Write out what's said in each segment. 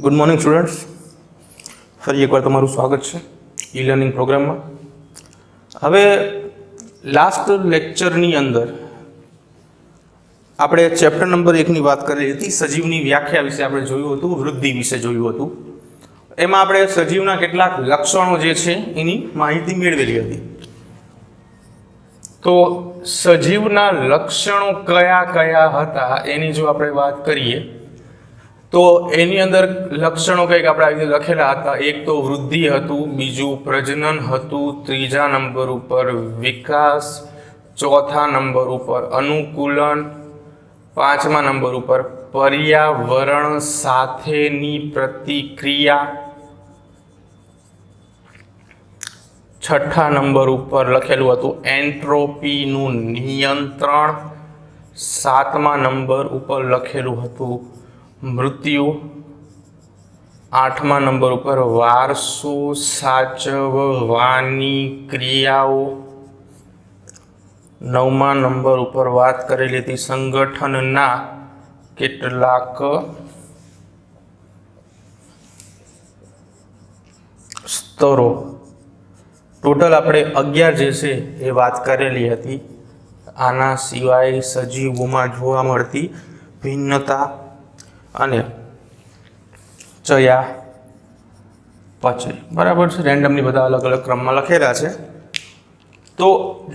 Good morning students, ફરી એકવાર તમારું સ્વાગત છે ઈ લર્નિંગ પ્રોગ્રામમાં. હવે લાસ્ટ લેક્ચરની અંદર આપણે ચેપ્ટર નંબર 1ની વાત કરી હતી. સજીવની વ્યાખ્યા વિશે આપણે જોયું હતું, વૃદ્ધિ વિશે જોયું હતું. એમાં આપણે સજીવના કેટલાક લક્ષણો જે છે એની માહિતી મેળવેલી હતી. તો સજીવના લક્ષણો કયા કયા હતા એની જો આપણે વાત કરીએ તો એની અંદર લક્ષણો કંઈક આપણે આવી રીતે લખેલા હતા. એક તો વૃદ્ધિ હતું, બીજું પ્રજનન હતું, ત્રીજા નંબર ઉપર વિકાસ, ચોથા નંબર ઉપર અનુકૂલન, પાંચમા નંબર ઉપર પર્યાવરણ સાથેની પ્રતિક્રિયા, છઠ્ઠા નંબર ઉપર લખેલું હતું એન્ટ્રોપીનું નિયંત્રણ, સાતમા નંબર ઉપર લખેલું હતું મૃત્યુ, આઠમા નંબર ઉપર વારસો સાચવવાની ક્રિયાઓ, નવમા નંબર ઉપર વાત કરેલી હતી સંગઠનના કેટલાક સ્તરો. ટોટલ આપણે 11 જે છે એ વાત કરેલી હતી. આના સિવાય સજીવોમાં જોવા મળતી ભિન્નતા અને ચયા પચય, બરાબર છે. રેન્ડમલી બધા અલગ અલગ ક્રમમાં લખેલા છે. તો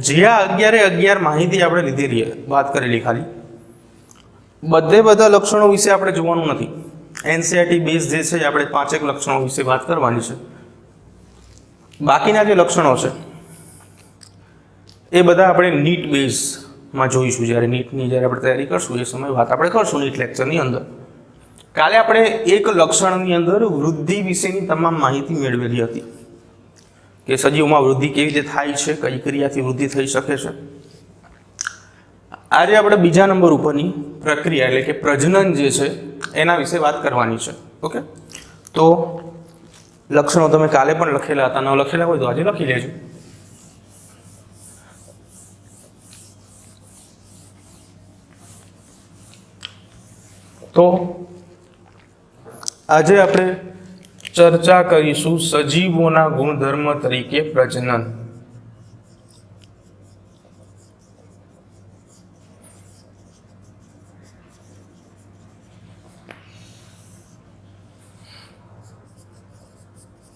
જે આ 11 માહિતી આપણે લીધેલી વાત કરેલી, ખાલી બધા લક્ષણો વિશે આપણે જોવાનું નથી. એનસીઆરટી બેઝ જે છે આપણે 5 લક્ષણો વિશે વાત કરવાની છે. બાકીના જે લક્ષણો છે એ બધા આપણે નીટ બેઝમાં જોઈશું. જ્યારે નીટની આપણે તૈયારી કરશું એ સમય વાત આપણે કરશું નીટ લેક્ચરની અંદર. કાલે આપણે એક લક્ષણની અંદર વૃદ્ધિ વિશેની તમામ માહિતી મેળવેલી હતી કે સજીવમાં વૃદ્ધિ કેવી રીતે થાય છે, કઈ ક્રિયાથી વૃદ્ધિ થઈ શકે છે. આજે આપણે બીજા નંબર ઉપરની પ્રક્રિયા એટલે કે પ્રજનન જે છે એના વિશે વાત કરવાની છે. ઓકે, તો લક્ષણો તમે કાલે પણ લખેલા હતા, ન લખેલા હોય તો આજે લખી લેજો. તો આજે આપણે ચર્ચા કરીશું સજીવોના ગુણધર્મ તરીકે પ્રજનન.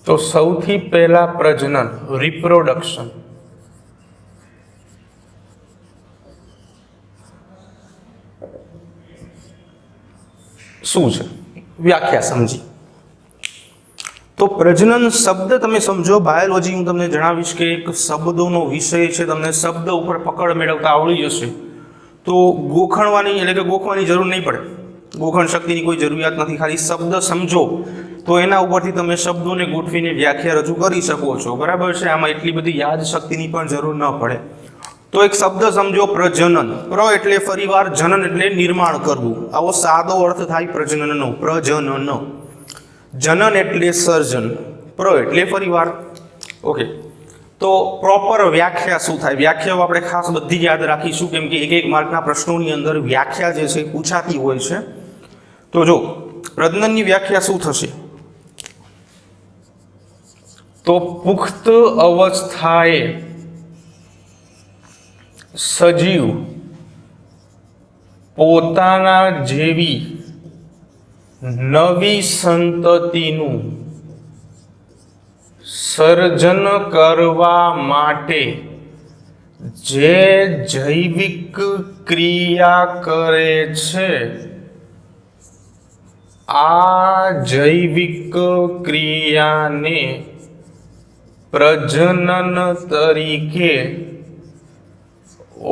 તો સૌથી પહેલા પ્રજનન, રિપ્રોડક્શન. શું છે? વ્યાખ્યા સમજી. તો પ્રજનન શબ્દ તમે સમજો. બાયોલોજી હું તમને જણાવીશ કે એક શબ્દોનો વિષય છે. તમને શબ્દ ઉપર પકડ મેળવતા આવડી જશે તો ગોખણવાની એટલે કે ગોખવાની જરૂર નહીં પડે. ગોખણ શક્તિની કોઈ જરૂરિયાત નથી. ખાલી શબ્દ સમજો તો એના ઉપરથી તમે શબ્દોને ગોઠવીને વ્યાખ્યા રજૂ કરી શકો છો. બરાબર છે. આમાં એટલી બધી યાદ શક્તિની પણ જરૂર ન પડે. તો એક શબ્દ સમજો, પ્રજનન. પ્ર એટલે ફરીવાર, જનન એટલે નિર્માણ કરવું. આવો સાદો અર્થ થાય પ્રજનનનો, પ્રજનન. જનન એટલે સર્જન, પ્ર એટલે ફરીવાર. ઓકે, તો પ્રોપર વ્યાખ્યા શું થાય? વ્યાખ્યાઓ આપણે ખાસ બધી યાદ રાખીશું કેમ કે એક માર્કના પ્રશ્નોની અંદર વ્યાખ્યા જે છે પૂછાતી હોય છે. તો જો પ્રજનનની વ્યાખ્યા શું થશે? તો પુખ્ત અવસ્થાએ સજીવ પોતાના જેવી નવી સંતતિનું સર્જન કરવા માટે જે જૈવિક ક્રિયા કરે છે, આ જૈવિક ક્રિયાને પ્રજનન તરીકે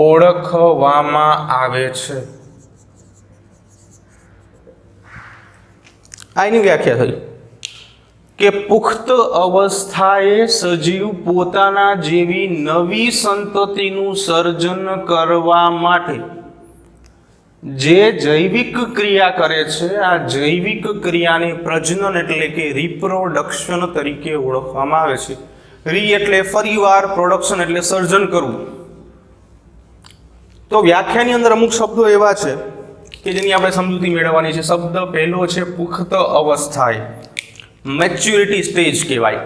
ઓળખવામાં આવે છે. આની વ્યાખ્યા થઈ કે પુખ્ત અવસ્થાએ સજીવ પોતાના જેવી નવી સંતતિનું સર્જન કરવા માટે જે જૈવિક ક્રિયા કરે છે, આ જૈવિક ક્રિયાને પ્રજનન એટલે કે રિપ્રોડક્શન તરીકે ઓળખવામાં આવે છે. રી એટલે ફરીવાર, પ્રોડક્શન એટલે સર્જન કરવું. તો વ્યાખ્યાની અંદર અમુક શબ્દો એવા છે કે જેની આપણે સમજૂતી મેળવવાની છે. શબ્દ પહેલો છે પુખ્ત અવસ્થાએ, મેચ્યુરિટી સ્ટેજ કહેવાય.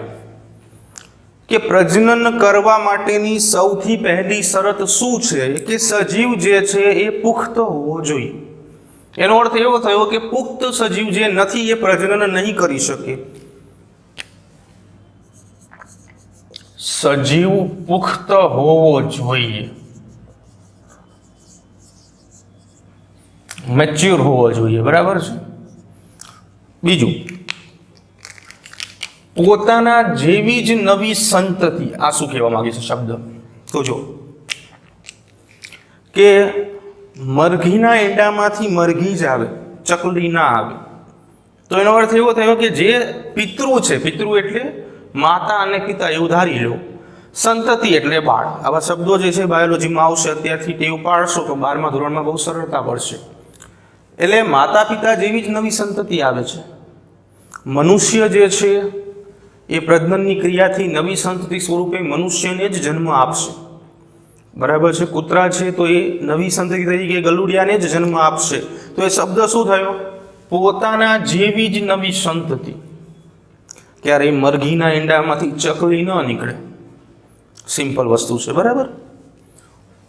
કે પ્રજનન કરવા માટેની સૌથી પહેલી શરત શું છે કે સજીવ જે છે એ પુખ્ત હોવો જોઈએ. એનો અર્થ એવો થયો કે પુખ્ત સજીવ જે નથી એ પ્રજનન નહીં કરી શકે. સજીવ પુખ્ત હોવો જોઈએ, મેચ્યોર હોવો જોઈએ, બરાબર છે. બીજું, પોતાના જેવી જ નવી સંતતિ. આ શું કહેવા માંગે છે શબ્દ? તો જો કે મરઘીના ઈંડામાંથી મરઘી જ આવે, ચકલી ના આવે. તો એનો અર્થ એવો થયો કે જે પિતૃ છે, પિતૃ એટલે માતા અને પિતા એવું ધારી લો, સંતતિ એટલે બાળ. આવા શબ્દો જે છે બાયોલોજીમાં આવશે, અત્યારથી ટેવ પાડશો તો 12મા ધોરણમાં બહુ સરળતા પડશે. એટલે માતા પિતા જેવી જ નવી સંતતિ આવે છે. મનુષ્ય જે છે એ પ્રજનનની ક્રિયાથી નવી સંતતિ સ્વરૂપે મનુષ્યને જ જન્મ આપશે, બરાબર છે. કૂતરા છે તો એ નવી સંતતિ તરીકે ગલુડિયાને જ જન્મ આપશે. તો એ શબ્દ શું થયો? પોતાના જેવી જ નવી સંતતિ. ક્યારે મરઘીના ઈંડામાંથી ચકલી ન નીકળે, સિમ્પલ વસ્તુ છે, બરાબર.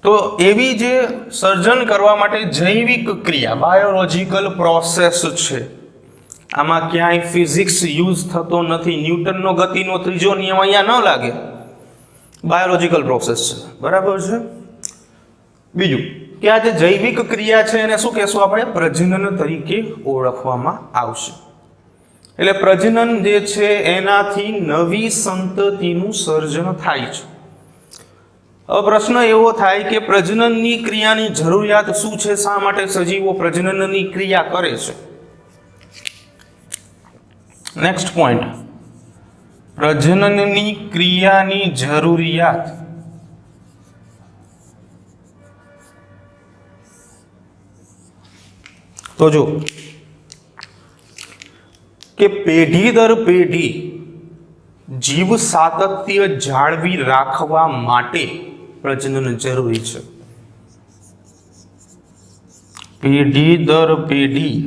તો એવી જે સર્જન કરવા માટે જૈવિક ક્રિયા, બાયોલોજીકલ પ્રોસેસ છે, આમાં ક્યાંય ફિઝિક્સ યુઝ થતો નથી. ન્યૂટનનો ગતિનો ત્રીજો નિયમ અહીંયા ન લાગે. બાયોલોજીકલ પ્રોસેસ છે, બરાબર છે. બીજું કે આ જે જૈવિક ક્રિયા છે એને શું કહેશું આપણે? પ્રજનન તરીકે ઓળખવામાં આવશે. એટલે પ્રજનન જે છે એનાથી નવી સંતતિનું સર્જન થાય છે. હવે પ્રશ્ન એવો થાય કે પ્રજનનની ક્રિયાની જરૂરિયાત શું છે? શા માટે સજીવો પ્રજનનની ક્રિયા કરે છે? નેક્સ્ટ પોઈન્ટ, પ્રજનનની ક્રિયાની જરૂરિયાત. તો જો કે પેઢી દર પેઢી જીવ સાતત્ય જાળવી રાખવા માટે પ્રજનન જરૂરી છે. પેઢી દર પેઢી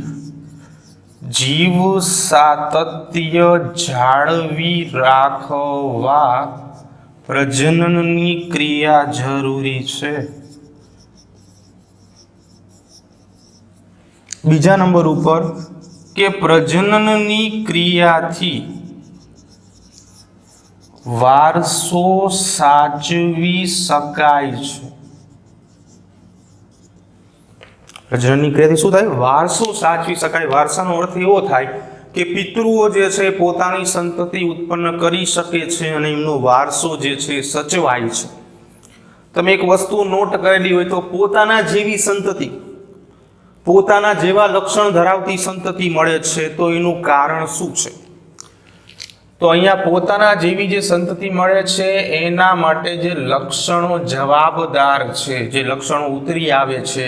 જીવ સાતત્ય જાળવી રાખવા પ્રજનનની ક્રિયા જરૂરી છે. બીજા નંબર ઉપર કે પ્રજનનની ક્રિયાથી વારસો સાચવી શકાય છે. પ્રજનનની ક્રિયાથી શું થાય? વારસો સાચવી શકાય. વારસાનો અર્થ એવો થાય કે પિતૃઓ જે છે પોતાની સંતતિ ઉત્પન્ન કરી શકે છે અને એમનો વારસો જે છે સચવાય છે. તમે એક વસ્તુ નોટ કરેલી હોય તો પોતાના જેવી સંતતિ, પોતાના જેવા લક્ષણ ધરાવતી સંતતિ મળે છે, તો એનું કારણ શું છે? તો અહીંયા પોતાના જેવી જે સંતતિ મળે છે એના માટે જે લક્ષણો જવાબદાર છે, જે લક્ષણો ઉતરી આવે છે,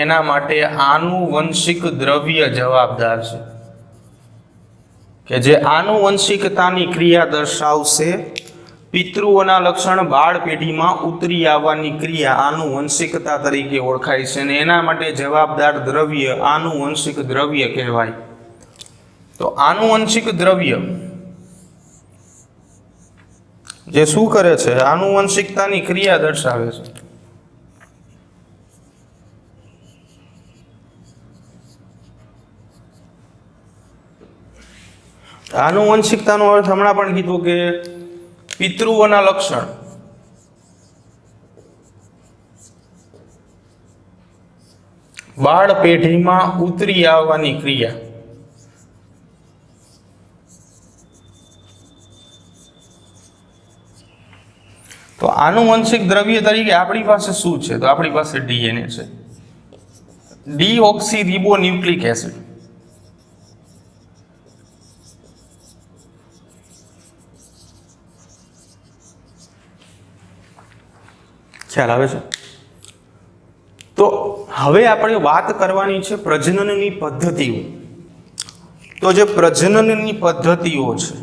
એના માટે આનુવંશિક દ્રવ્ય જવાબદાર છે. કે જે આનુવંશિકતાની ક્રિયા દર્શાવશે. પિતૃઓના લક્ષણ બાળ પેઢીમાં ઉતરી આવવાની ક્રિયા આનુવંશિકતા તરીકે ઓળખાય છે, અને એના માટે જવાબદાર દ્રવ્ય આનુવંશિક દ્રવ્ય કહેવાય. તો આનુવંશિક દ્રવ્ય જે શું કરે છે? આનુવંશિકતાની ક્રિયા દર્શાવે છે. આનુવંશિકતાનો અર્થ હમણાં પણ કીધું કે પિતૃઓના લક્ષણ બાળ પેઢીમાં ઉતરી આવવાની ક્રિયા. તો આનુવંશિક દ્રવ્ય તરીકે આપણી પાસે શું છે? તો આપણી પાસે ડીએનએ છે, ડીઓક્સી રિબોન્યુક્લિક એસિડ. ખ્યાલ આવે છે? તો હવે આપણે વાત કરવાની છે પ્રજનનની પદ્ધતિઓ. તો જે પ્રજનનની પદ્ધતિઓ છે,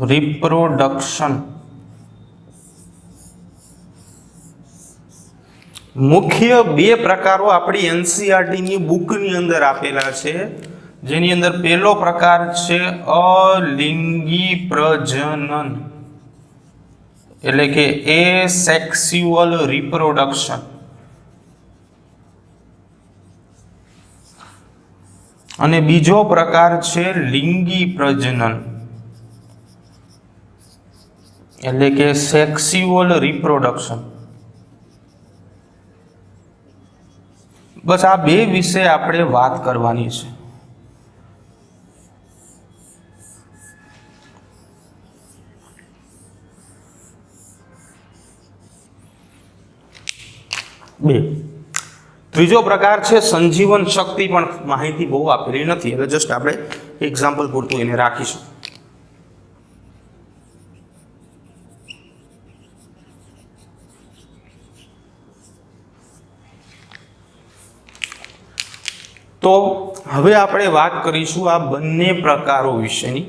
રિપ્રોડક્શન, મુખ્ય બે પ્રકારો આપણી એનસીઈઆરટી ની બુકની અંદર આપેલા છે, જેની અંદર પહેલો પ્રકાર છે અલિંગી પ્રજનન, એટલે કે એસેક્સ્યુઅલ રિપ્રોડક્શન, અને બીજો પ્રકાર છે લિંગી પ્રજનન, એટલે કે સેક્સ્યુઅલ રિપ્રોડક્શન. બસ આ બે વિશે આપણે વાત કરવાની છે. બે. ત્રીજો પ્રકાર છે સંજીવન શક્તિ, પણ માહિતી બહુ આપેલી નથી, એટલે જસ્ટ આપણે એક્ઝામ્પલ પૂરતું એને રાખીશું. તો હવે આપણે વાત કરીશું આ બંને પ્રકારો વિશેની,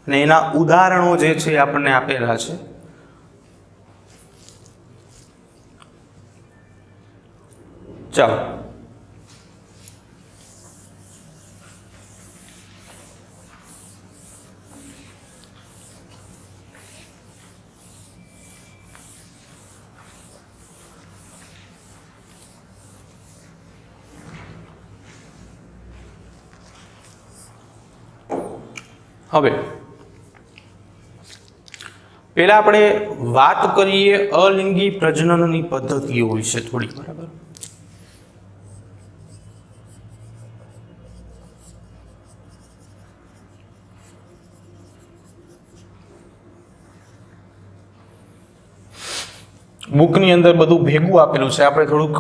અને એના ઉદાહરણો જે છે આપણને આપેલા છે. ચાલો હવે પહેલા આપણે વાત કરીએ અલિંગી પ્રજનનની પદ્ધતિઓ વિશે થોડી. બરાબર, બુકની અંદર બધું ભેગું આપેલું છે, આપણે થોડુંક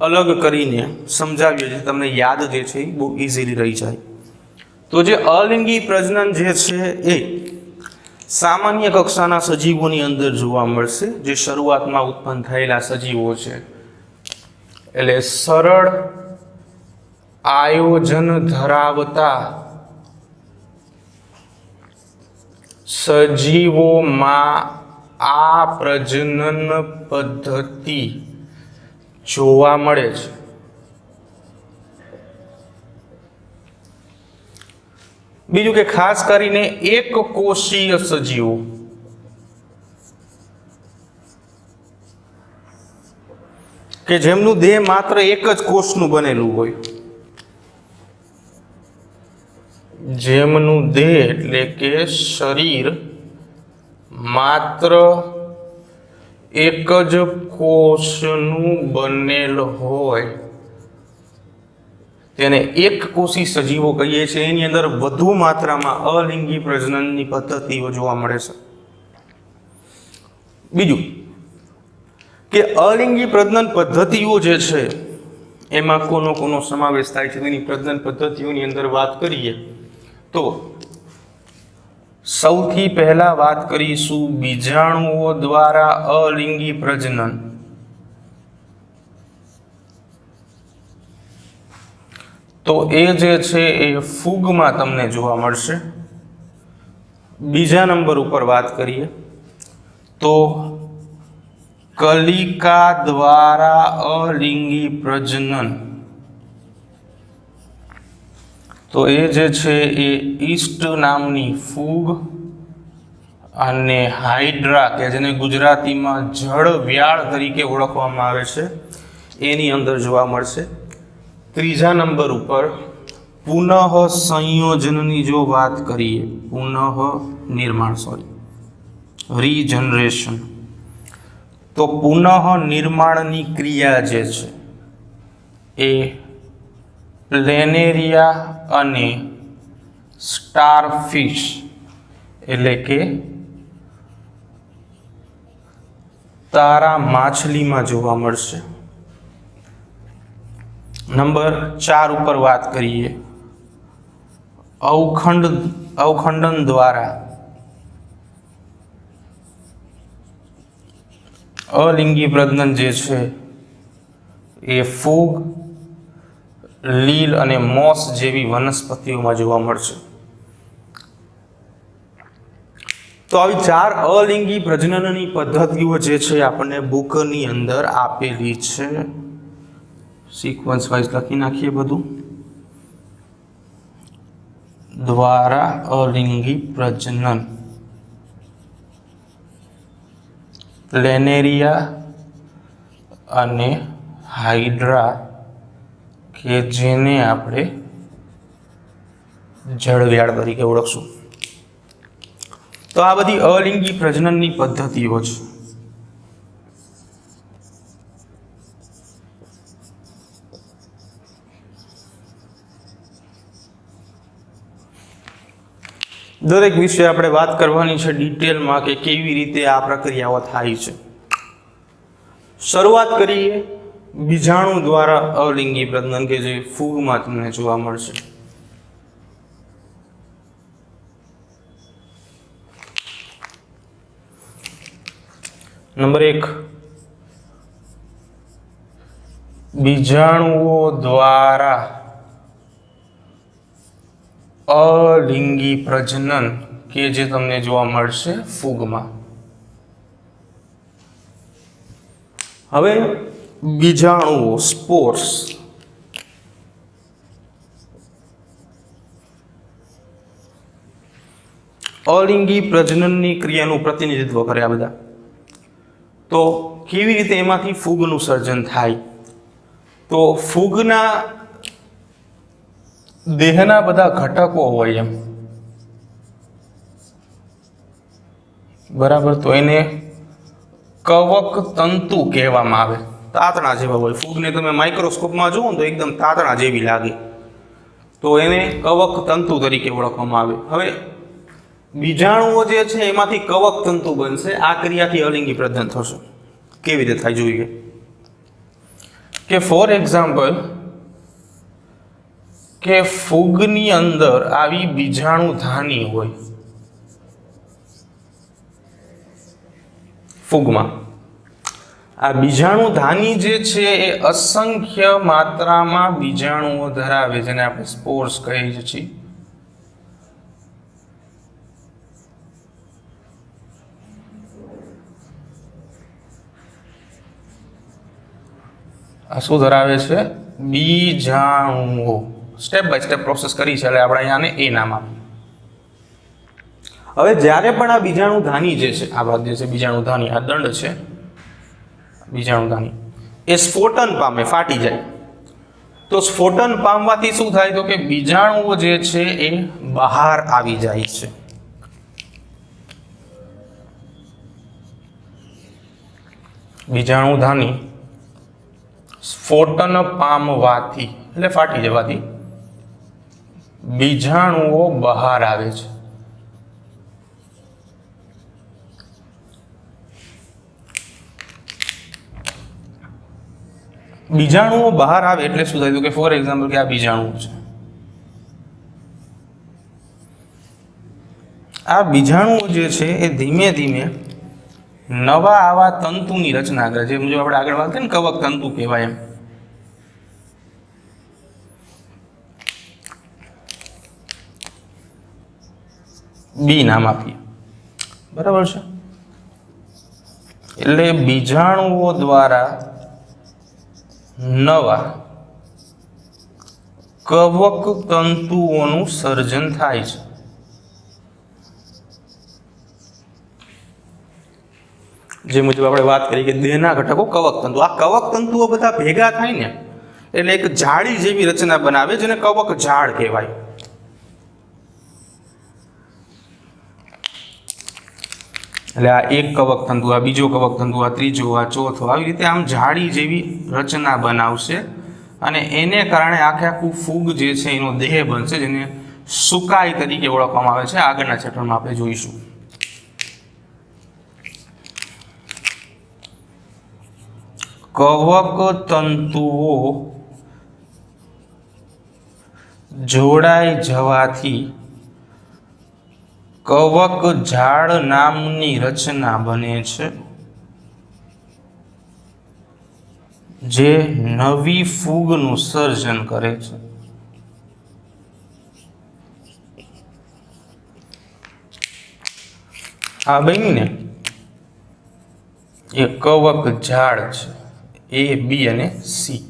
અલગ કરીને સમજાવીએ છીએ, તમને યાદ જે છે એ બહુ ઇઝીલી રહી જાય. તો જે અલિંગી પ્રજનન જે છે એ સામાન્ય કક્ષાના સજીવોની અંદર જોવા મળશે, જે શરૂઆતમાં ઉત્પન્ન થયેલા સજીવો છે. એટલે સરળ આયોજન ધરાવતા સજીવોમાં આ પ્રજનન પદ્ધતિ જોવા મળે છે. બીજું કે ખાસ કરીને એક કોષીય સજીવો, કે જેમનું દેહ માત્ર એક જ કોષનું બનેલું હોય, જેમનું દેહ એટલે કે શરીર માત્ર એક જ કોષનું બનેલ હોય, તેને એક કોષી સજીવો કહીએ છીએ. એની અંદર વધુ માત્રામાં અલિંગી પ્રજનનની પદ્ધતિઓ જોવા મળે છે. બીજું કે અલિંગી પ્રજનન પદ્ધતિઓ જે છે એમાં કોનો સમાવેશ થાય છે, તેની પ્રજનન પદ્ધતિઓની અંદર વાત કરીએ તો સૌથી પહેલા વાત કરીશું બીજાણુઓ દ્વારા અલિંગી પ્રજનન. તો એ જે છે એ ફૂગમાં તમને જોવા મળશે. બીજા નંબર ઉપર વાત કરીએ તો કલિકા દ્વારા અલિંગી પ્રજનન. તો એ જે છે એ ઈસ્ટ નામની ફૂગ અને હાઇડ્રા, કે જેને ગુજરાતીમાં જળ વ્યાળ તરીકે ઓળખવામાં આવે છે, એની અંદર જોવા મળશે. ત્રીજા નંબર ઉપર પુનઃ સંયોજનની જો વાત કરીએ, પુનઃ નિર્માણ, રીજનરેશન, તો પુનઃ નિર્માણની ક્રિયા જે છે એ પ્લેનેરિયા અને સ્ટારફિશ એટલે કે તારા માછલીમાં જોવા મળશે. નંબર 4 ઉપર વાત કરીએ અવખંડન દ્વારા અલિંગી પ્રજનન જે છે એ ફૂગ, લીલ અને મોસ જેવી વનસ્પતિઓમાં જોવા મળશે. તો આવી 4 અલિંગી પ્રજનનની પદ્ધતિઓ જે છે આપણને બુકની અંદર આપેલી છે. સિક્વન્સ વાઇઝ લખી નાખીએ બધું. દ્વારા અલિંગી પ્રજનન, પ્લેનેરિયા અને હાઇડ્રા, કે જેને આપણે જળવ્યાળ તરીકે ઓળખશું. તો આ બધી અલિંગી પ્રજનનની પદ્ધતિઓ છે. દરેક વિશે આપણે વાત કરવાની છે ડિટેલમાં કે કેવી રીતે આ પ્રક્રિયાઓ થાય છે. શરૂઆત કરીએ બીજાણુ દ્વારા અલિંગી પ્રજનન કે જે ફૂગમાં તમને જોવા મળશે. નંબર 1, બીજાણુઓ દ્વારા અલિંગી પ્રજનન કે જે તમને જોવા મળશે ફૂગમાં. હવે બીજાણુઓ સ્પોર્સ અલિંગી પ્રજનનની ક્રિયાનું પ્રતિનિધિત્વ કરે. આ બધા તો કેવી રીતે એમાંથી ફૂગનું સર્જન થાય? તો ફૂગના દેહના બધા ઘટકો હોય એમ, બરાબર. તો એને કવક તંતુ કહેવામાં આવે. તાતણા જેવા હોય. ફૂગને તમે માઇક્રોસ્કોપમાં જુઓ તો એકદમ તાતણા જેવી લાગે, તો એને કવક તંતુ તરીકે ઓળખવામાં આવે. હવે બીજાણુઓ જે છે એમાંથી કવક તંતુ બનશે. આ ક્રિયાથી અલિંગી પ્રજનન થશે. કેવી રીતે થાય જોઈએ કે ફોર એક્ઝામ્પલ કે ફૂગની અંદર આવી બીજાણુ ધાની હોય. ફૂગમાં આ બીજાણુ ધાની જે છે એ અસંખ્ય માત્રામાં બીજાણુઓ ધરાવે, જેને આપણે સ્પોર્સ કહીએ છીએ. આ શું ધરાવે છે? બીજાણુઓ. સ્ટેપ બાય સ્ટેપ પ્રોસેસ કરી છે એટલે આપણે અહીંયાને એ નામ આપીએ. હવે જ્યારે પણ આ બીજાણુ ધાની જે છે, આ ભાગ જે છે બીજાણુ ધાની, આ દંડ છે બીજાણુ ધાની, એ સ્ફોટન પામે, ફાટી જાય. તો સ્ફોટન પામવાથી શું થાય? તો કે બીજાણુઓ જે છે એ બહાર આવી જાય છે. બીજાણુ ધાની સ્ફોટન પામવાથી એટલે ફાટી જવાથી બીજાણુઓ બહાર આવે છે. બીજાણુઓ બહાર આવે એટલે શું થાય? તો કે ફોર એક્ઝામ્પલ કે આ બીજાણુ છે. આ બીજાણુઓ જે છે એ ધીમે ધીમે નવા આવા તંતુની રચના કરે. જે મુજબ આપણે આગળ વાત કરી ને કવક તંતુ કહેવાય એમ. બી નામ આપીએ, બરાબર છે. એટલે બીજાણુઓ દ્વારા નવા કવક તંતુઓનું સર્જન થાય છે. જે મુજબ આપણે વાત કરી કે દેહના ઘટકો કવક તંતુ. આ કવક તંતુઓ બધા ભેગા થાય ને એટલે એક જાળી જેવી રચના બનાવે, જેને કવક જાળ કહેવાય. એટલે આ એક કવક તંતુ, આ બીજો કવક તંતુ, આ ત્રીજો, આ ચોથો, આવી રીતે આમ જાળી જેવી રચના બનાવશે. અને એને કારણે આખે આખું ફૂગ જે છે એનો દેહ બનશે, જેને સુકાઈ તરીકે ઓળખવામાં આવે છે. આગળના ચેપ્ટરમાં આપણે જોઈશું. કવક તંતુઓ જોડાઈ જવાથી કવક જાળ નામની રચના બને છે, જે નવી ફૂગનું સર્જન કરે છે. આ બન્યું ને એ કવક ઝાડ છે, એ બી અને સી,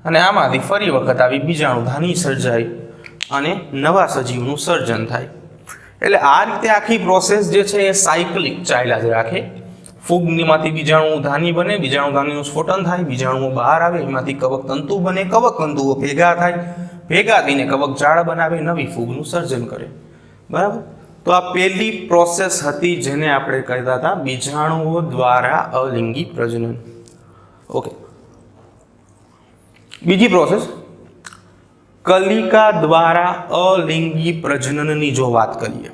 અને આમાંથી ફરી વખત આવી બીજાણુધાની સર્જાય અને નવા સજીવનું સર્જન થાય. એટલે આ રીતે આખી પ્રોસેસ જે છે એ સાયકલિક ચાલ્યા જ રાખે. ફૂગમાંથી બીજાણુધાની બને, બીજાણુધાનીનું સ્ફોટન થાય, બીજાણુઓ બહાર આવે, એમાંથી કવક તંતુ બને, કવક તંતુઓ ભેગા થાય, ભેગા થઈને કવક ઝાડ બનાવે, નવી ફૂગનું સર્જન કરે. બરાબર. તો આ પહેલી પ્રોસેસ હતી જેને આપણે કહેતા હતા બીજાણુઓ દ્વારા અલિંગી પ્રજનન. ઓકે. બીજી પ્રોસેસ કલિકા દ્વારા અલિંગી પ્રજનનની જો વાત કરીએ,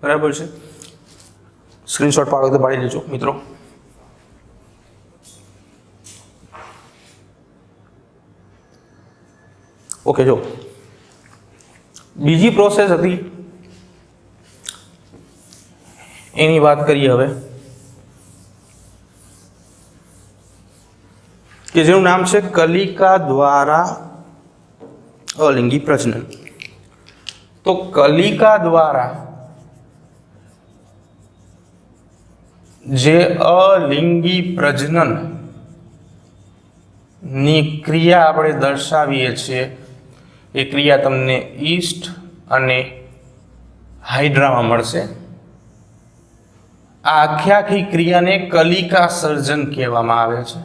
બરાબર છે, સ્ક્રીનશોટ પાડો તો પાડી લેજો મિત્રો. ઓકે, જો બીજી પ્રોસેસ હતી એની વાત કરીએ હવે, કે જેનું નામ છે કલિકા દ્વારા અલિંગી પ્રજનન. તો કલિકા દ્વારા જે અલિંગી પ્રજનન ની ક્રિયા આપણે દર્શાવીએ છીએ એ ક્રિયા તમને ઈસ્ટ અને હાઇડ્રામાં મળશે. આ આખી ક્રિયાને કલિકા સર્જન કહેવામાં આવે છે.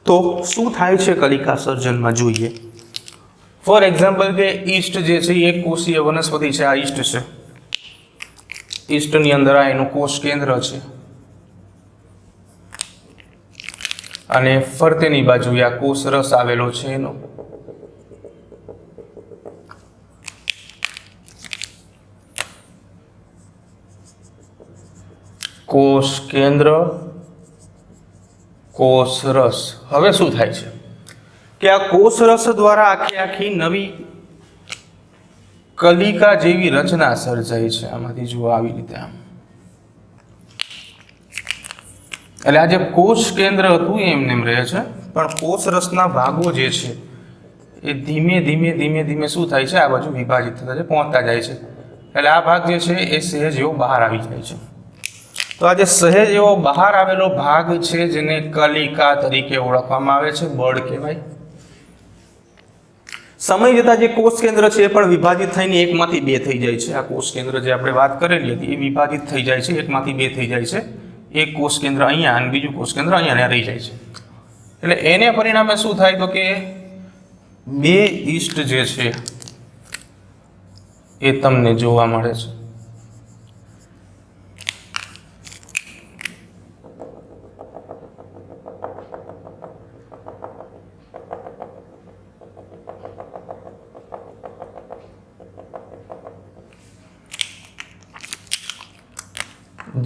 તો શું થાય છે કલિકા સર્જનમાં જોઈએ. ફોર એક્ઝામ્પલ કે ઈસ્ટ જે છે એ કોષીય વનસ્પતિ છે. આ ઈસ્ટ છે, ઈસ્ટની અંદર આ એનું કોષ કેન્દ્ર છે અને ફરતેની બાજુ આ કોષ રસ આવેલો છે એનો. કોષ કેન્દ્ર, કોષ રસ. હવે શું થાય છે કે આ કોષ રસ દ્વારા આખી નવી કલિકા જેવી રચના સર્જાય છે. આમાંથી જુઓ આવી રીતે આમ. એટલે આ જે કોષ કેન્દ્ર હતું એ એમને એમ રહે છે, પણ કોષ રસના ભાગો જે છે એ ધીમે ધીમે શું થાય છે, આ બાજુ વિભાજિત થતા છે, પહોંચતા જાય છે. એટલે આ ભાગ જે છે એ સહેજ એવો બહાર આવી જાય છે. તો આ જે સહેજ એવો બહાર આવેલો ભાગ છે જેને કલિકા તરીકે ઓળખવામાં આવે છે, બળ કહેવાય. સમય જતાં જે કોષ કેન્દ્ર છે એ પણ વિભાજિત થઈને એકમાંથી બે થઈ જાય છે. આ કોષ કેન્દ્ર જે આપણે વાત કરેલી હતી એ વિભાજિત થઈ જાય છે, એકમાંથી બે થઈ જાય છે. એક કોષ કેન્દ્ર અહીંયા અને બીજું કોષ કેન્દ્ર અહીંયા રહી જાય છે. એટલે એને પરિણામે શું થાય તો કે બે ઈસ્ટ જે છે એ તમને જોવા મળે છે.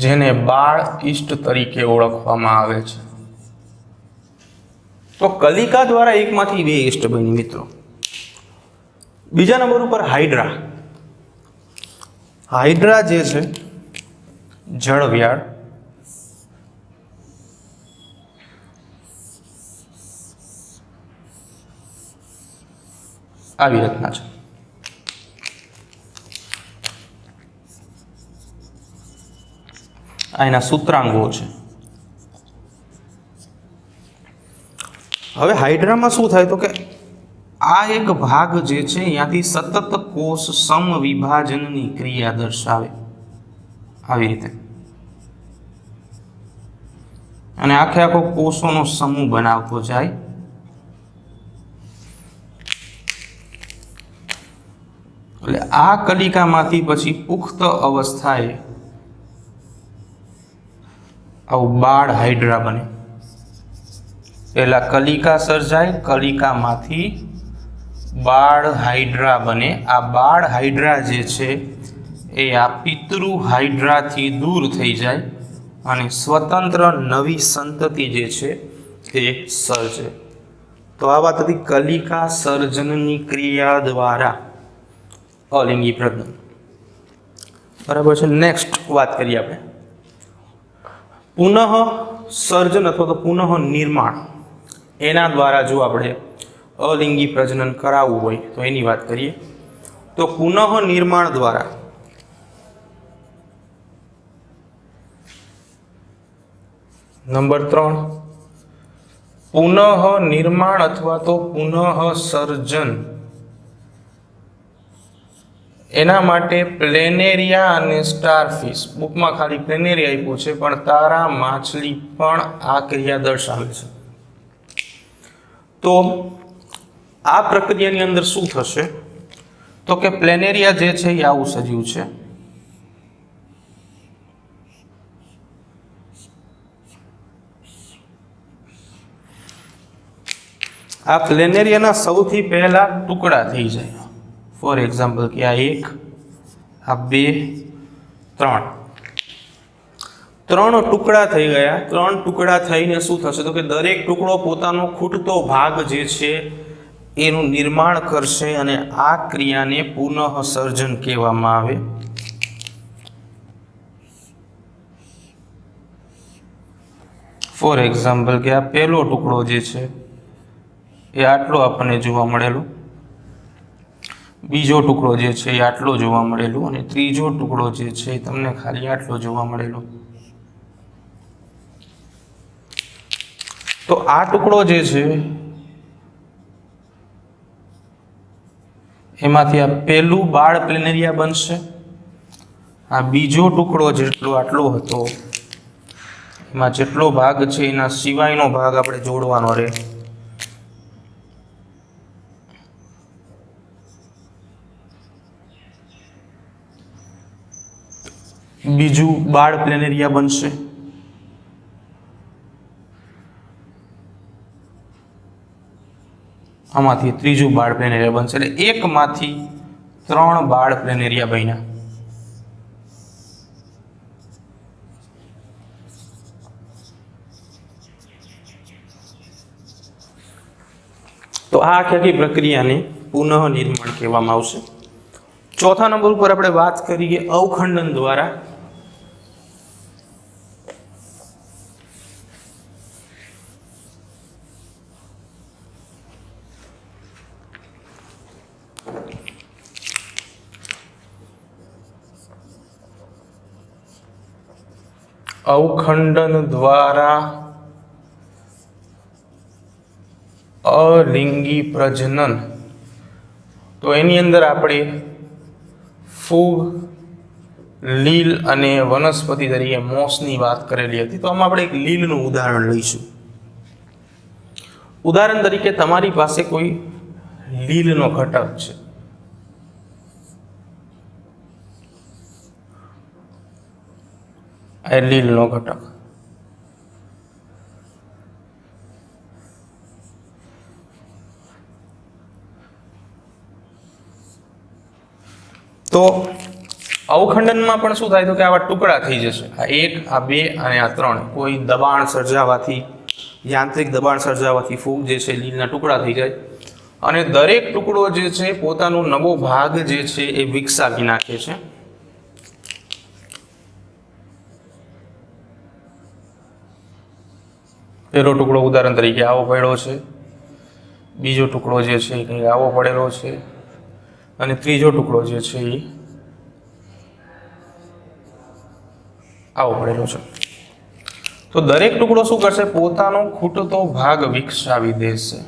જેને બાળ ઈસ્ટ તરીકે ઓળખવામાં આવે છે. તો કલિકા દ્વારા એકમાંથી બે ઈસ્ટ બની મિત્રો. બીજા નંબર ઉપર હાઇડ્રા. હાઇડ્રા જે છે જળવ્યાળ, આવી રચના છે. આ એના સૂત્રાંગો છે. હવે હાઇડ્રામાં શું થાય તો કે આ એક ભાગ જે છે અહીંયાથી સતત કોષ સમવિભાજનની ક્રિયા દર્શાવે આવી રીતે, અને આખો કોષોનો સમૂહ બનાવતો જાય. એટલે આ કલિકામાંથી પછી પુખ્ત અવસ્થાએ આવું બાળ હાઇડ્રા બને. પહેલા કલિકા સર્જાય, કલિકામાંથી બાળ હાઇડ્રા બને. આ બાળ હાઇડ્રા જે છે એ આ પિતૃ હાઇડ્રાથી દૂર થઈ જાય અને સ્વતંત્ર નવી સંતતિ જે છે એ સર્જે. તો આ વાત હતી કલિકા સર્જનની ક્રિયા દ્વારા અલિંગી પ્રજનન. બરાબર છે. નેક્સ્ટ વાત કરીએ આપણે પુનઃ સર્જન અથવા તો પુનઃ નિર્માણ. એના દ્વારા જો આપણે અલિંગી પ્રજનન કરાવવું હોય તો એની વાત કરીએ તો પુનઃ નિર્માણ દ્વારા નંબર 3 પુનઃ નિર્માણ અથવા તો પુનઃ સર્જન એના માટે પ્લેનેરિયા અને સ્ટારફિશ, બુકમાં ખાલી પ્લેનેરિયા આપ્યું છે પણ તારા માછલી પણ આ ક્રિયા દર્શાવે છે. તો આ પ્રક્રિયાની અંદર શું થશે તો કે પ્લેનેરિયા જે છે એ આવું સજીવ છે. આ પ્લેનેરિયાના સૌથી પહેલા ટુકડા થઈ જાય. ફોર એક્ઝામ્પલ કે આ 1, આ 2, 3 ટુકડા થઈ ગયા. 3 ટુકડા થઈને શું થશે તો કે દરેક ટુકડો પોતાનો ખૂટતો ભાગ જે છે એનું નિર્માણ કરશે અને આ ક્રિયાને પુનઃ સર્જન કહેવામાં આવે. ફોર એક્ઝામ્પલ કે આ પહેલો ટુકડો જે છે એ આટલો આપણને જોવા મળેલો, બીજો ટુકડો જે છે એ આટલો જોવા મળેલો અને ત્રીજો ટુકડો જે છે એ તમને ખાલી આટલો જોવા મળેલો. તો આ ટુકડો જે છે એમાંથી આ પહેલું બાળ પ્લેનેરિયા બનશે. આ બીજો ટુકડો જેટલો આટલો હતો એમાં જેટલો ભાગ છે એના સિવાયનો ભાગ આપણે જોડવાનો રહે. બીજું બાળ પ્લેનેરિયા બનશે. આમાંથી ત્રીજું બાળ પ્લેનેરિયા બનશે. એટલે એકમાંથી 3 બાળ પ્લેનેરિયા બન્યા. તો આ આખી પ્રક્રિયાને પુનઃ નિર્માણ કહેવામાં આવશે. ચોથા નંબર ઉપર આપણે વાત કરીએ અવખંડન દ્વારા. અવખંડન દ્વારા અલિંગી પ્રજનન. તો એની અંદર આપણે ફૂગ, લીલ અને વનસ્પતિ તરીકે મોસની વાત કરેલી હતી. તો આમાં આપણે એક લીલનું ઉદાહરણ લઈશું. ઉદાહરણ તરીકે તમારી પાસે કોઈ લીલનો ઘટક છે. આ લીલનો ઘટક. તો અવખંડનમાં પણ શું થાય તો કે આવા ટુકડા થઈ જશે. આ 1, આ 2 અને આ 3 કોઈ દબાણ સર્જાવાથી, યાંત્રિક દબાણ સર્જાવાથી ફૂગ જે છે લીલના ટુકડા થઈ જાય અને દરેક ટુકડો જે છે પોતાનો નવો ભાગ જે છે એ વિકસાવી નાખે છે. પહેલો ટુકડો ઉદાહરણ તરીકે આવો પડ્યો છે, બીજો ટુકડો જે છે એ કંઈક આવો પડેલો છે અને ત્રીજો ટુકડો જે છે એ આવો પડેલો છે. તો દરેક ટુકડો શું કરશે? પોતાનો ખૂટતો ભાગ વિકસાવી દેશે.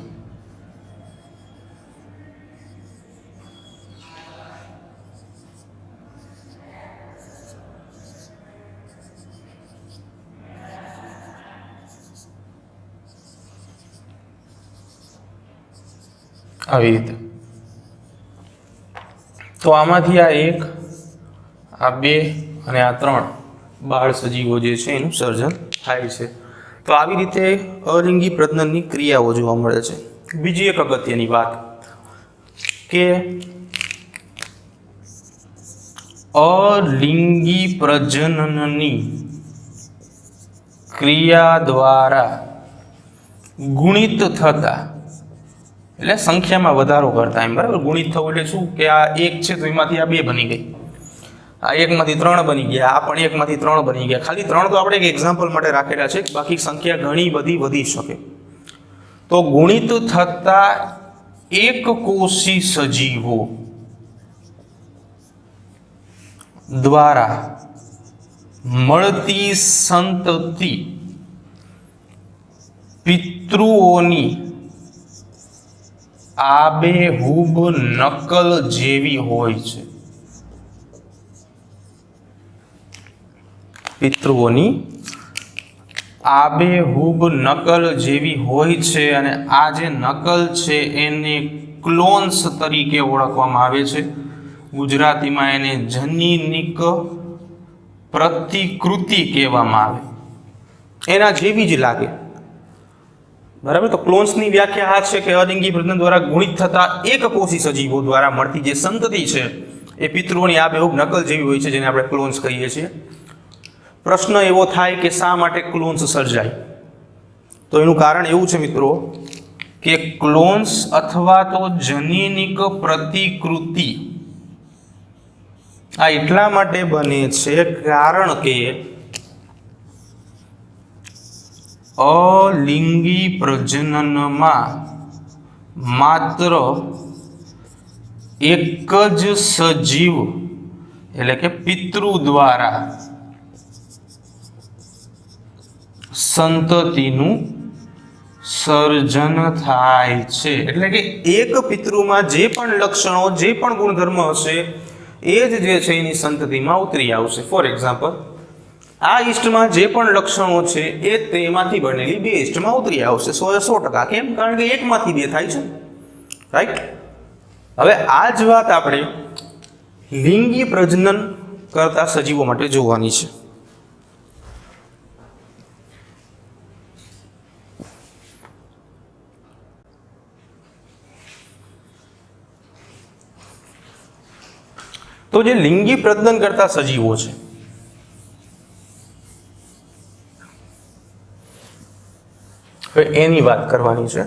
આવી રીતે. તો આમાંથી આ 1, આ 2 અને આ 3 બાળ સજીવો જે છે એનું સર્જન થાય છે. તો આવી રીતે અલિંગી પ્રજનનની ક્રિયાઓ જોવા મળે છે. બીજી એક અગત્યની વાત કે અલિંગી પ્રજનનની ક્રિયા દ્વારા ગુણિત થતા, એટલે સંખ્યામાં વધારો કરતા, એમ બરાબર. ગુણિત થવું એટલે શું કે આ 1 છે તો એમાંથી આ 2 બની ગઈ, આ 1 માંથી 3 બની ગયા, આ પણ 1 માંથી 3 બની ગયા. ખાલી 3 તો આપણે એક એક્ઝામ્પલ માટે રાખેલા છે, બાકી સંખ્યા ઘણી બધી વધી શકે. તો ગુણિત થતા એક કોષી સજીવો દ્વારા મળતી સંતતિ પિતૃઓની આબેહૂબ નકલ જેવી હોય છે. પિતૃઓની આબેહૂબ નકલ જેવી હોય છે અને આ જે નકલ છે એને ક્લોન્સ તરીકે ઓળખવામાં આવે છે. ગુજરાતીમાં એને જનીનિક પ્રતિકૃતિ કહેવામાં આવે. એના જેવી જ લાગે. બરાબર. તો ક્લોન્સની વ્યાખ્યા આ છે કે અલિંગી પ્રજનન દ્વારા ગુણિત થતા એકકોષી સજીવો દ્વારા મળતી જે સંતતિ છે એ પિતૃઓની આબેહૂબ નકલ જેવી હોય છે, જેને આપણે ક્લોન્સ કહીએ છીએ. પ્રશ્ન એવો થાય કે શા માટે ક્લોન્સ સર્જાય? તો એનું કારણ એવું છે મિત્રો કે ક્લોન્સ અથવા તો જનીનિક પ્રતિકૃતિ આ એટલા માટે બને છે કારણ કે અલિંગી પ્રજનનમાં માત્ર એક જ સજીવ એટલે કે પિતૃ દ્વારા સંતતિનું સર્જન થાય છે. એટલે કે એક પિતૃમાં જે પણ લક્ષણો, જે પણ ગુણધર્મ હશે એ જ જે છે એની સંતતિમાં ઉતરી આવશે. ફોર એક્ઝામ્પલ, આ ઈસ્ટમાં જે પણ લક્ષણો છે એ તેમાંથી બનેલી બે ઈસ્ટમાં ઉતરી આવશે 100%. કેમ? કારણ કે એકમાંથી બે થાય છે. રાઈટ. હવે આ જ વાત આપણે લિંગી પ્રજનન કરતા સજીવો માટે જોવાની છે. તો જે લિંગી પ્રજનન કરતા સજીવો છે હવે એની વાત કરવાની છે.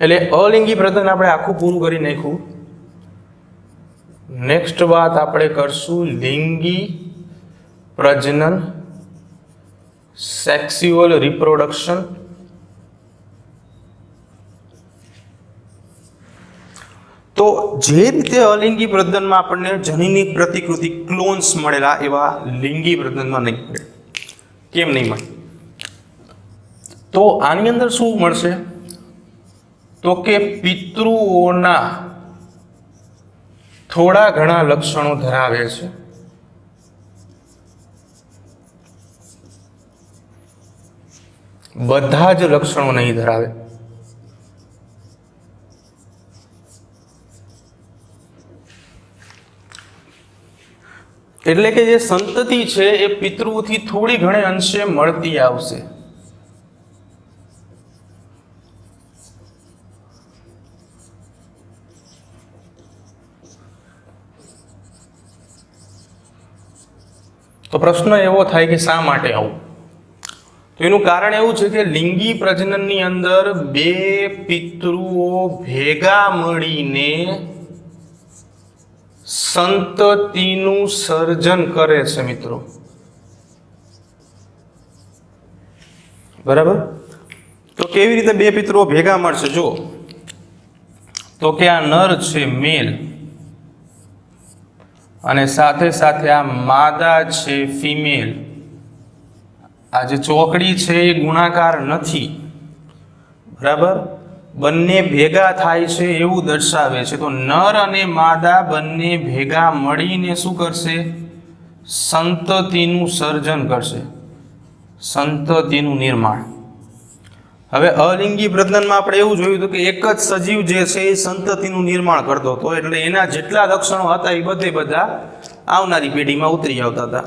એટલે અલિંગી પ્રજનન આપણે આખું પૂરું કરી નાખ્યું. નેક્સ્ટ વાત આપણે કરશું લિંગી પ્રજનન, સેક્સ્યુઅલ રિપ્રોડક્શન. તો જે રીતે અલિંગી પ્રજનનમાં આપણને જનીનિક પ્રતિકૃતિ ક્લોન્સ મળેલા એવા લિંગી પ્રજનનમાં નહીં મળે. કેમ નહીં મળે? તો આની અંદર શું મળશે? તો કે પિતૃઓના થોડા ઘણા લક્ષણો ધરાવે છે. બધા જ લક્ષણો નહીં ધરાવે. એટલે કે જે સંતતિ છે એ પિતૃથી થોડી ઘણે અંશે મળતી આવશે. તો પ્રશ્ન એવો થાય કે શા માટે આવું? તો એનું કારણ એવું છે કે લિંગી પ્રજનનની અંદર બે પિતૃઓ ભેગા મળીને સંતતિનું સર્જન કરે છે મિત્રો. બરાબર. તો કેવી રીતે બે પિતૃઓ ભેગા મળશે? જો તો કે આ નર છે મેલ અને સાથે સાથે આ માદા છે ફિમેલ. આ જે ચોકડી છે એ ગુણાકાર નથી. બરાબર. બંને ભેગા થાય છે એવું દર્શાવે છે. તો નર અને માદા બંને ભેગા મળીને શું કરશે? સંતતિનું સર્જન કરશે, સંતતિનું નિર્માણ. હવે અલિંગી પ્રજનનમાં આપણે એવું જોયું હતું કે એક જ સજીવ જે છે એ સંતતિનું નિર્માણ કરતો હતો. એટલે એના જેટલા લક્ષણો હતા એ બધા આવનારી પેઢીમાં ઉતરી આવતા હતા.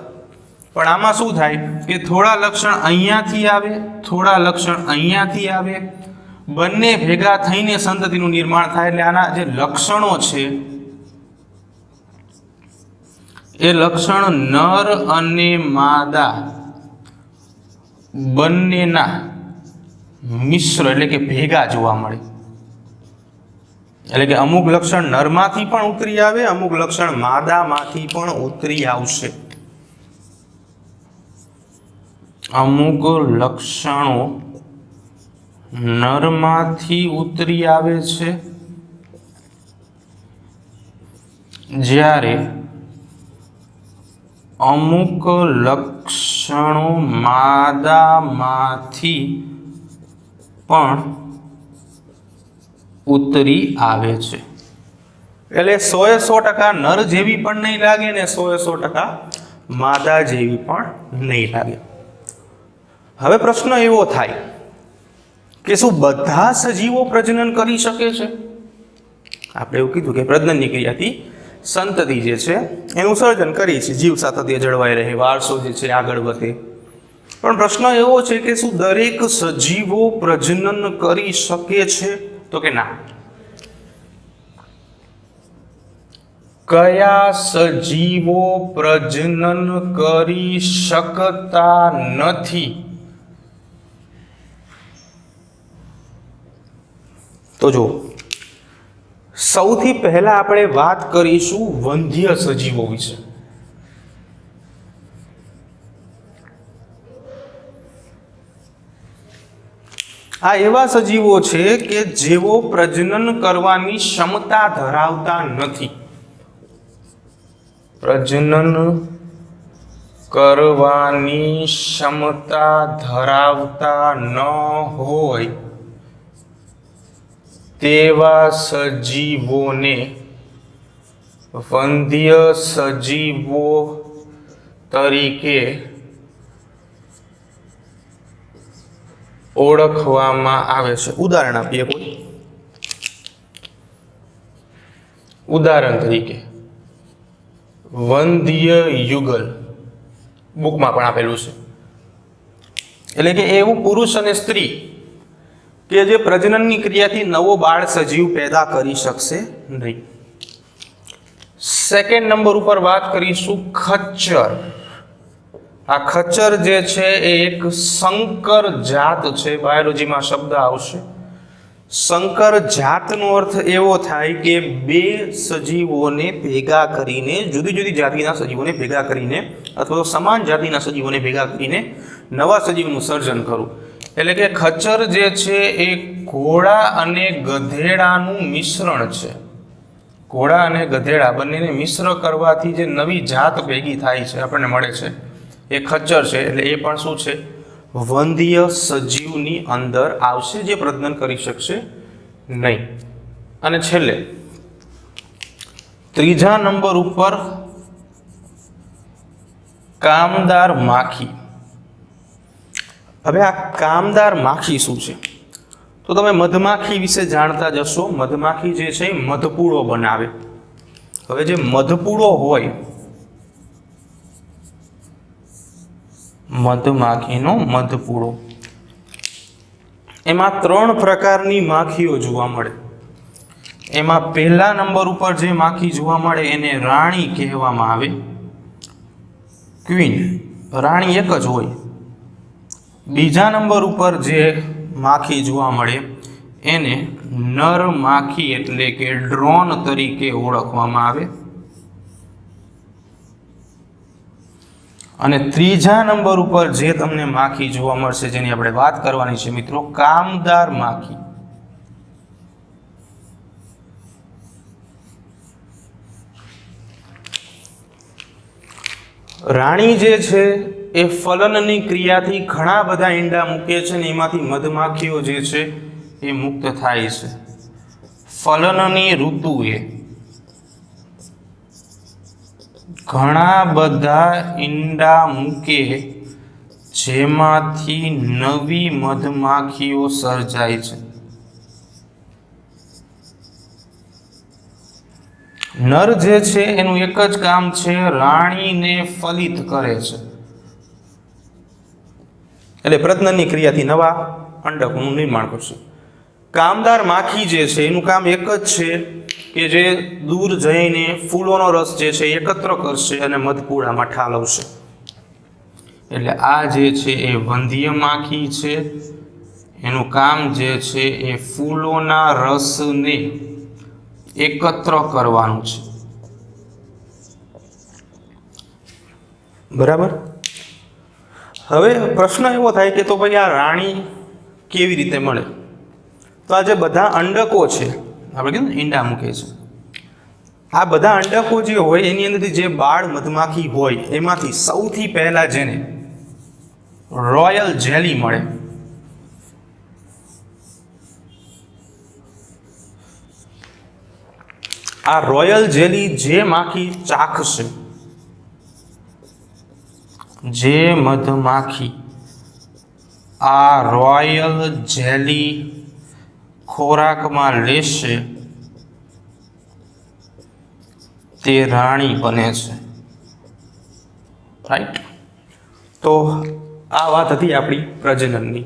પણ આમાં શું થાય કે થોડા લક્ષણ અહીંયાથી આવે, થોડા લક્ષણ અહીંયાથી આવે, બંને ભેગા થઈને સંતતિનું નિર્માણ થાય. એટલે આના જે લક્ષણો છે એ લક્ષણ નર અને માદા બંનેના મિશ્ર એટલે કે ભેગા જોવા મળે. એટલે કે અમુક લક્ષણ નરમાંથી પણ ઉતરી આવે, અમુક લક્ષણ માદામાંથી પણ ઉતરી આવશે. અમુક લક્ષણો નરમાંથી ઉતરી આવે છે, જ્યારે અમુક લક્ષણો માદામાંથી પણ ઉતરી આવે છે. એટલે 100% નર જેવી પણ નહીં લાગે ને 100% માદા જેવી પણ નહીં લાગે. હવે પ્રશ્ન એવો થાય કે શું બધા સજીવો પ્રજનન કરી શકે છે? આપણે એવું કીધું કે પ્રજનનની ક્રિયાથી સંતતિ જે છે એનું સર્જન કરી છે, જીવ સાતત્ય જળવાઈ રહે, વારસો જે છે આગળ વધે. પણ પ્રશ્ન એવો છે કે શું દરેક સજીવો પ્રજનન કરી શકે છે? તો કે ના. કયા સજીવો પ્રજનન કરી શકતા નથી? તો જો સૌથી પહેલા આપણે વાત કરીશું વંધ્ય સજીવો વિશે. આ એવા સજીવો છે કે જેઓ પ્રજનન કરવાની ક્ષમતા ધરાવતા નથી. પ્રજનન કરવાની ક્ષમતા ધરાવતા ન હોય તેવા સજીવોને વંધ્ય સજીવો તરીકે ઓળખવામાં આવે છે. ઉદાહરણ આપીએ કોઈ. ઉદાહરણ તરીકે વંધ્ય યુગલ બુકમાં પણ આપેલું છે. એટલે કે એવું પુરુષ અને સ્ત્રી કે જે પ્રજનનની ક્રિયાથી નવો બાળ સજીવ પેદા કરી શકશે નહીં. સેકન્ડ નંબર ઉપર વાત કરીશું ખચ્ચર. આ ખચ્ચર જે છે એ એક સંકર જાત છે. બાયોલોજીમાં શબ્દ આવશે. સંકર જાતનો અર્થ એવો થાય કે બે સજીવોને ભેગા કરીને, જુદી જુદી જાતિના સજીવોને ભેગા કરીને અથવા તો સમાન જાતિના સજીવોને ભેગા કરીને નવા સજીવનું સર્જન કરવું. એટલે કે ખચ્ચર જે છે એ ઘોડા અને ગધેડાનું મિશ્રણ છે. ઘોડા અને ગધેડા બંનેને મિશ્ર કરવાથી જે નવી જાત ભેગી થાય છે, આપણને મળે છે, એ ખચ્ચર છે. એટલે એ પણ શું છે? વંધ્ય સજીવની અંદર આવશે, જે પ્રજનન કરી શકશે નહીં. અને છેલ્લે ત્રીજા નંબર ઉપર કામદાર માખી. હવે આ કામદાર માખી શું છે? તો તમે મધમાખી વિશે જાણતા જ હશો. મધમાખી જે છે એ મધપૂડો બનાવે. હવે જે મધપૂડો હોય, મધમાખીનો મધપૂડો, એમાં 3 પ્રકારની માખીઓ જોવા મળે. એમાં પહેલા નંબર ઉપર જે માખી જોવા મળે એને રાણી કહેવામાં આવે. ક્વીન, રાણી એક જ હોય. બીજા નંબર ઉપર જે માખી જોવા મળે એને નર માખી એટલે કે ડ્રોન તરીકે ઓળખવામાં આવે. અને ત્રીજા નંબર ઉપર જે તમને માખી જોવા મળશે, જેની આપણે વાત કરવાની છે મિત્રો, કામદાર માખી. રાણી જે છે એ ફલનની ક્રિયાથી ઘણા બધા ઈંડા મૂકે છે ને એમાંથી મધમાખીઓ જે છે એ મુક્ત થાય છે. ફલનની ઋતુએ ઘણા બધા ઈંડા મૂકે જેમાંથી નવી મધમાખીઓ સર્જાય છે. નર જે છે એનું એક જ કામ છે, રાણીને ફલિત કરે છે. એટલે પ્રજનનની ક્રિયાથી નવા અંડકનું નિર્માણ કરશે. કામદાર માખી જે છે એનું કામ એક જ છે કે જે દૂર જઈને ફૂલોનો રસ જે છે એકત્ર કરશે અને મધપૂડામાં ઠાલવશે. એટલે આ જે છે એ વંધ્ય માખી છે. એનું કામ જે છે એ ફૂલોના રસને એકત્ર કરવાનું છે. બરાબર. હવે પ્રશ્ન એવો થાય કે તો ભાઈ આ રાણી કેવી રીતે મળે? તો આ જે બધા અંડકો છે, આપણે કીધું ને ઈંડા મૂકે છે, આ બધા અંડકો જે હોય એની અંદરથી જે બાળ મધમાખી હોય એમાંથી સૌથી પહેલા જેને રોયલ જેલી મળે, આ રોયલ જેલી જે માખી ચાખશે, જે મધમાખી આ રોયલ જેલી ખોરાકમાં લેશે તે રાણી બને છે. રાઈટ. તો આ વાત હતી આપણી પ્રજનનની.